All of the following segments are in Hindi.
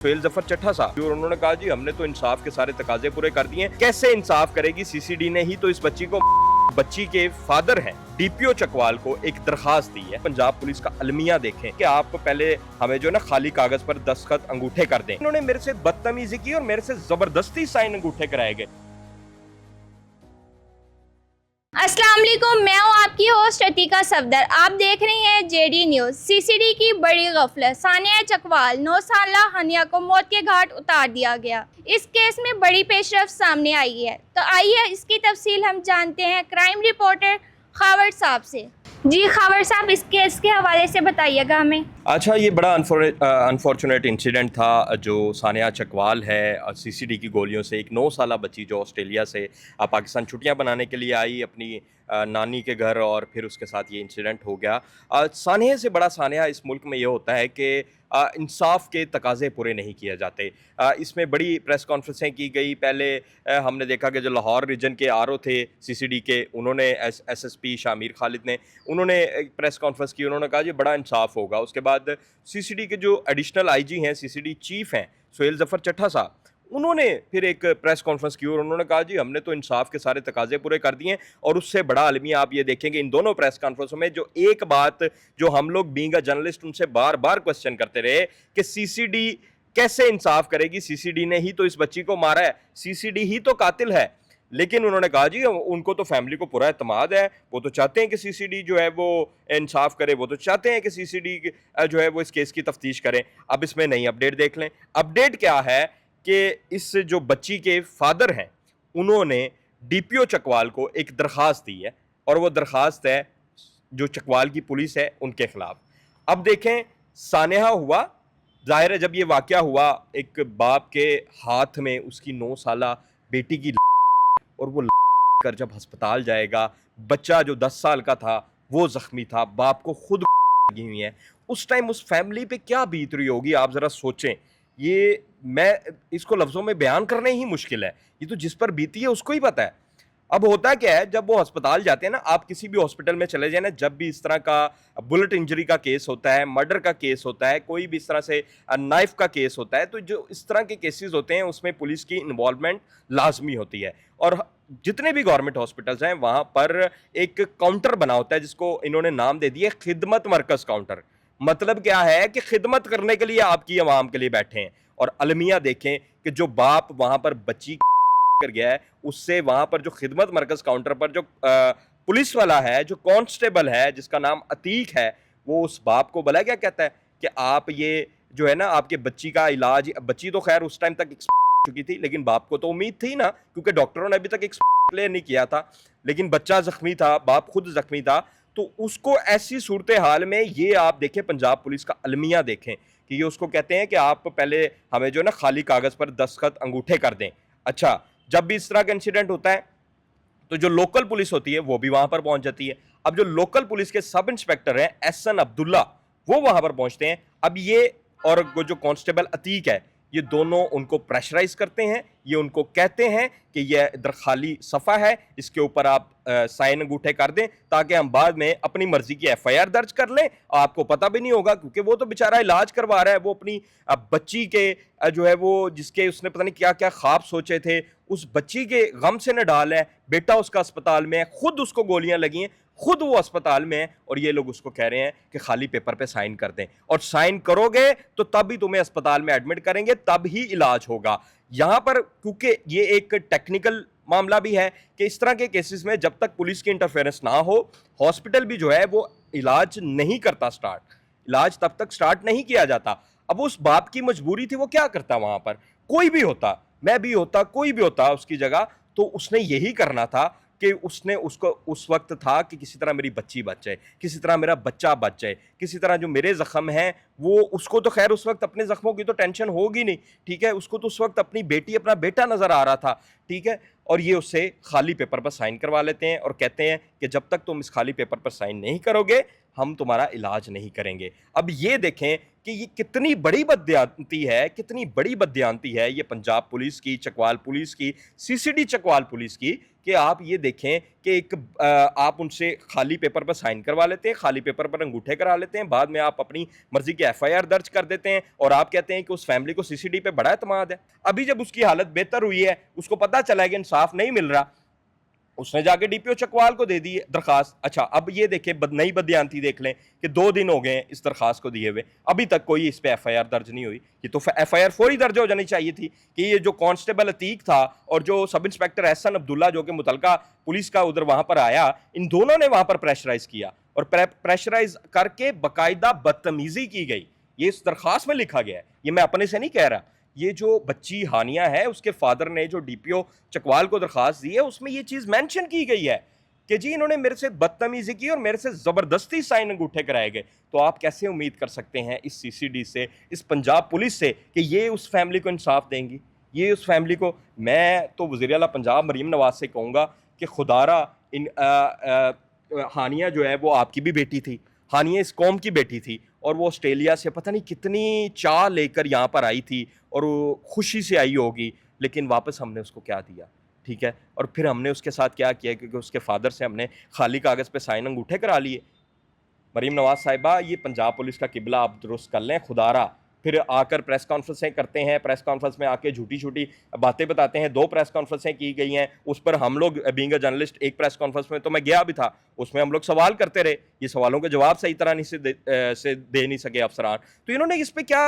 सुहेल जफर चट्टा साहब और उन्होंने कहा जी हमने तो इंसाफ के सारे तकाजे पूरे कर दिए। कैसे इंसाफ करेगी सीसीडी ने ही तो इस बच्ची के फादर हैं डीपीओ चकवाल को एक दरखास्त दी है। पंजाब पुलिस का अलमिया देखें कि आप पहले हमें जो है ना खाली कागज पर दस्तखत अंगूठे कर दें। इन्होंने मेरे से बदतमीजी की और मेरे से जबरदस्ती साइन अंगूठे कराए गए। अस्सलाम वालेकुम, मैं हूँ आपकी होस्ट अतीका सफदर। आप देख रही हैं जेडी न्यूज़। सीसीडी की बड़ी गफलत, सानिया चकवाल 9 साला हनिया को मौत के घाट उतार दिया गया। इस केस में बड़ी पेशरफ्त सामने आई है, तो आइए इसकी तफसील हम जानते हैं क्राइम रिपोर्टर खावर साहब से। जी खावर साहब, इस केस के हवाले से बताइएगा हमें। अच्छा, ये बड़ा अनफॉर्चुनेट इंसिडेंट था जो सानिया चकवाल है सीसीडी की गोलियों से एक 9 साला बच्ची जो ऑस्ट्रेलिया से पाकिस्तान छुट्टियां बनाने के लिए आई अपनी नानी के घर, और फिर उसके साथ ये इंसिडेंट हो गया। सानिया से बड़ा सानिया इस मुल्क में ये होता है कि इंसाफ के तकाजे पूरे नहीं किए जाते। इसमें बड़ी प्रेस कॉन्फ्रेंसें की गई। पहले हमने देखा कि जो लाहौर रीजन के आरओ थे सीसीडी के, उन्होंने एसएसपी शामिर खालिद ने उन्होंने एक प्रेस कॉन्फ्रेंस की। उन्होंने कहा जी बड़ा इंसाफ होगा। उसके बाद सीसीडी के जो एडिशनल आईजी हैं, सीसीडी चीफ हैं सुहेल जफर चट्टा साहब, उन्होंने फिर एक प्रेस कॉन्फ्रेंस की और उन्होंने कहा जी हमने तो इंसाफ के सारे तकाजे पूरे कर दिए। और उससे बड़ा अलमिया आप ये देखेंगे इन दोनों प्रेस कॉन्फ्रेंसों में, जो एक बात जो हम लोग बीइंग अ जर्नलिस्ट उनसे बार बार क्वेश्चन करते रहे कि सीसीडी कैसे इंसाफ करेगी, सीसीडी ने ही तो इस बच्ची को मारा है, सीसीडी ही तो कातिल है। लेकिन उन्होंने कहा जी उनको तो फैमिली को पूरा एतमाद है, वो तो चाहते हैं कि सीसीडी जो है वो इंसाफ करे, वो तो चाहते हैं कि सीसीडी जो है वो इस केस की तफ्तीश करें। अब इसमें नई अपडेट देख लें। अपडेट क्या है कि इस जो बच्ची के फादर हैं उन्होंने डीपीओ चकवाल को एक दरखास्त दी है, और वो दरखास्त है जो चकवाल की पुलिस है उनके खिलाफ। अब देखें, सानेहा हुआ, जाहिर है जब ये वाकया हुआ एक बाप के हाथ में उसकी 9 साला बेटी की और वो कर जब अस्पताल जाएगा, बच्चा जो 10 साल का था वो जख्मी था, बाप को खुद लगी हुई है, उस टाइम उस फैमिली पे क्या बीत रही होगी आप जरा सोचें। ये मैं इसको लफ्जों में बयान करने ही मुश्किल है, ये तो जिस पर बीती है उसको ही पता है। अब होता क्या है, जब वो अस्पताल जाते हैं ना, आप किसी भी हॉस्पिटल में चले जाए ना, जब भी इस तरह का बुलेट इंजरी का केस होता है, मर्डर का केस होता है, कोई भी इस तरह से नाइफ का केस होता है, तो जो इस तरह के केसेस होते हैं उसमें पुलिस की इन्वॉल्वमेंट लाजमी होती है। और जितने भी गवर्नमेंट हॉस्पिटल्स हैं वहाँ पर एक काउंटर बना होता है जिसको इन्होंने नाम दे दिया खिदमत मरकज काउंटर। मतलब क्या है कि खिदमत करने के लिए आपकी आवाम के लिए बैठे हैं। और अलमिया देखें कि जो बाप वहाँ पर बच्ची कर गया है, उससे वहां पर जो खिदमत मरकज काउंटर पर जो पुलिस वाला है, जो कांस्टेबल है जिसका नाम अतीक है, वो उस बाप को भला क्या कहता है कि आप ये जो है ना आपके बच्ची का इलाज, बच्ची तो खैर उस टाइम तक चुकी थी, लेकिन बाप को तो उम्मीद थी ना, क्योंकि डॉक्टरों ने अभी तक क्लियर नहीं किया था, लेकिन बच्चा जख्मी था, बाप खुद जख्मी था, तो उसको ऐसी सूरत हाल में ये आप देखें पंजाब पुलिस का अलमिया देखें कि ये उसको कहते हैं कि आप पहले हमें जो है ना खाली कागज पर दस्तखत अंगूठे कर दें। अच्छा, जब भी इस तरह का इंसिडेंट होता है तो जो लोकल पुलिस होती है वो भी वहां पर पहुंच जाती है। अब जो लोकल पुलिस के सब इंस्पेक्टर हैं एहसन अब्दुल्ला, वो वहां पर पहुंचते हैं। अब ये और जो कांस्टेबल अतीक है, ये दोनों उनको प्रेशराइज करते हैं, ये उनको कहते हैं कि ये इधर खाली सफ़ा है, इसके ऊपर आप साइन अंगूठे कर दें ताकि हम बाद में अपनी मर्जी की एफआईआर दर्ज कर लें। आपको पता भी नहीं होगा क्योंकि वो तो बेचारा इलाज करवा रहा है, वो अपनी बच्ची के जो है वो जिसके उसने पता नहीं क्या क्या ख्वाब सोचे थे, उस बच्ची के गम से न डाल है, बेटा उसका अस्पताल में है, खुद उसको गोलियां लगी हैं, खुद वो अस्पताल में है, और ये लोग उसको कह रहे हैं कि खाली पेपर पे साइन कर दें, और साइन करोगे तो तब ही तुम्हें अस्पताल में एडमिट करेंगे, तब ही इलाज होगा। यहां पर क्योंकि ये एक टेक्निकल मामला भी है कि इस तरह के केसेस में जब तक पुलिस की इंटरफेरेंस ना हो, हॉस्पिटल भी जो है वो इलाज नहीं करता स्टार्ट, इलाज तब तक स्टार्ट नहीं किया जाता। अब उस बाप की मजबूरी थी, वो क्या करता वहां पर, कोई भी होता, मैं भी होता, कोई भी होता उसकी जगह, तो उसने यही करना था कि उसने उसको उस वक्त था कि किसी तरह मेरी बच्ची बच जाए, किसी तरह मेरा बच्चा बच जाए, किसी तरह जो मेरे जख्म हैं वो, उसको तो खैर उस वक्त अपने जख्मों की तो टेंशन होगी नहीं, ठीक है, उसको तो उस वक्त अपनी बेटी, अपना बेटा नजर आ रहा था, ठीक है, और ये उससे खाली पेपर पर साइन करवा लेते हैं और कहते हैं कि जब तक तुम इस खाली पेपर पर साइन नहीं करोगे हम तुम्हारा इलाज नहीं करेंगे। अब ये देखें कि ये कितनी बड़ी बददियांती है, कितनी बड़ी बददियांती है ये पंजाब पुलिस की, चकवाल पुलिस की, सीसीडी चकवाल पुलिस की, कि आप ये देखें कि आप उनसे खाली पेपर पर साइन करवा लेते हैं, खाली पेपर पर अंगूठे करा लेते हैं, बाद में आप अपनी मर्जी की एफआईआर दर्ज कर देते हैं और आप कहते हैं कि उस फैमिली को सीसीडी पे बड़ा एतमाद है। अभी जब उसकी हालत बेहतर हुई है, उसको पता चला है कि इंसाफ नहीं मिल रहा, उसने जाके डीपीओ चकवाल को दे दी दरखास्त। अच्छा, अब ये देखें नई बदयांती देख लें कि 2 दिन हो गए हैं इस दरखास्त को दिए हुए, अभी तक कोई इस पे एफआईआर दर्ज नहीं हुई। ये तो एफआईआर फौरी दर्ज हो जानी चाहिए थी कि ये जो कांस्टेबल अतीक था और जो सब इंस्पेक्टर एहसन अब्दुल्ला जो कि मुतलका पुलिस का उधर वहां पर आया, इन दोनों ने वहां पर प्रेशराइज किया और प्रेशराइज करके बाकायदा बदतमीजी की गई। ये इस दरखास्त में लिखा गया है, ये मैं अपने से नहीं कह रहा। ये जो बच्ची हानिया है, उसके फादर ने जो डीपीओ चकवाल को दरखास्त दी है, उसमें ये चीज़ मेंशन की गई है कि जी इन्होंने मेरे से बदतमीजी की और मेरे से ज़बरदस्ती साइन अंगूठे कराए गए। तो आप कैसे उम्मीद कर सकते हैं इस सीसीडी से, इस पंजाब पुलिस से, कि ये उस फैमिली को इंसाफ देंगी? ये उस फैमिली को, मैं तो वज़ीर आला पंजाब मरीम नवाज से कहूँगा कि खुदारा इन हानिया जो है वो आपकी भी बेटी थी, हानिया इस कौम की बेटी थी और वो ऑस्ट्रेलिया से पता नहीं कितनी चाह लेकर यहाँ पर आई थी और वो खुशी से आई होगी, लेकिन वापस हमने उसको क्या दिया, ठीक है? और फिर हमने उसके साथ क्या किया, क्योंकि उसके फादर से हमने खाली कागज़ पे साइन अंगूठे करा लिए। मरीम नवाज साहिबा, ये पंजाब पुलिस का किबला आप दुरुस्त कर लें खुदारा। फिर आकर प्रेस कॉन्फ्रेंसें करते हैं, प्रेस कॉन्फ्रेंस में आके झूठी झूठी बातें बताते हैं। 2 प्रेस कॉन्फ्रेंसें की गई हैं, उस पर हम लोग बीइंग अ जर्नलिस्ट, एक प्रेस कॉन्फ्रेंस में तो मैं गया भी था, उसमें हम लोग सवाल करते रहे, ये सवालों के जवाब सही तरह नहीं से दे नहीं सके अफसरान। तो इन्होंने इस पर क्या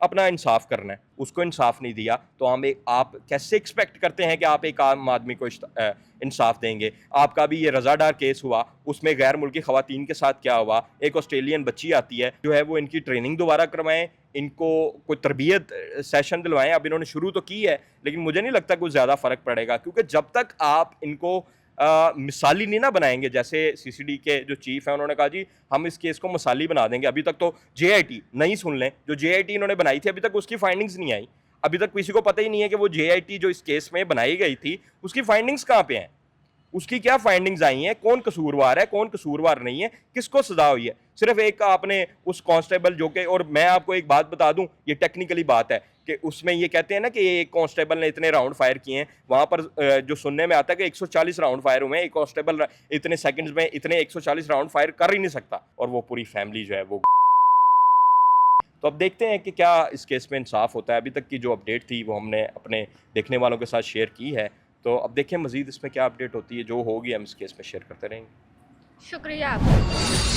अपना इंसाफ करना है, उसको इंसाफ नहीं दिया, तो आप कैसे एक्सपेक्ट करते हैं कि आप एक आम आदमी को इंसाफ देंगे? आपका भी ये रज़ादार केस हुआ, उसमें गैर मुल्की ख़वातीन के साथ क्या हुआ? एक ऑस्ट्रेलियन बच्ची आती है, जो है वो इनकी ट्रेनिंग दोबारा करवाएं, इनको कोई तरबियत सेशन दिलवाएं। अब इन्होंने शुरू तो की है, लेकिन मुझे नहीं लगता कोई ज़्यादा फ़र्क पड़ेगा, क्योंकि जब तक आप इनको मिसाली नहीं ना बनाएंगे, जैसे सीसीडी के जो चीफ हैं उन्होंने कहा जी हम इस केस को मिसाली बना देंगे। अभी तक तो जेआईटी नहीं, सुन लें, जो जेआईटी इन्होंने बनाई थी अभी तक उसकी फाइंडिंग्स नहीं आई। अभी तक किसी को पता ही नहीं है कि वो जेआईटी जो इस केस में बनाई गई थी उसकी फाइंडिंग्स कहाँ पे हैं, उसकी क्या फाइंडिंग्स आई हैं, कौन कसूरवार है, कौन कसूरवार नहीं है, किसको सजा हुई है। सिर्फ एक आपने उस कांस्टेबल जो कि, और मैं आपको एक बात बता दूं, ये टेक्निकली बात है कि उसमें ये कहते हैं ना कि एक कांस्टेबल ने इतने राउंड फायर किए हैं, वहां पर जो सुनने में आता है कि 140 राउंड फायर हुए हैं, एक कांस्टेबल इतने सेकंड्स में इतने 140 राउंड फायर कर ही नहीं सकता, और वो पूरी फैमिली जो है वो। तो अब देखते हैं कि क्या इस केस में इंसाफ होता है। अभी तक की जो अपडेट थी वो हमने अपने देखने वालों के साथ शेयर की है, तो अब देखें मज़ीद इसमें क्या अपडेट होती है। जो होगी हम इस केस में शेयर करते रहेंगे। शुक्रिया आपका।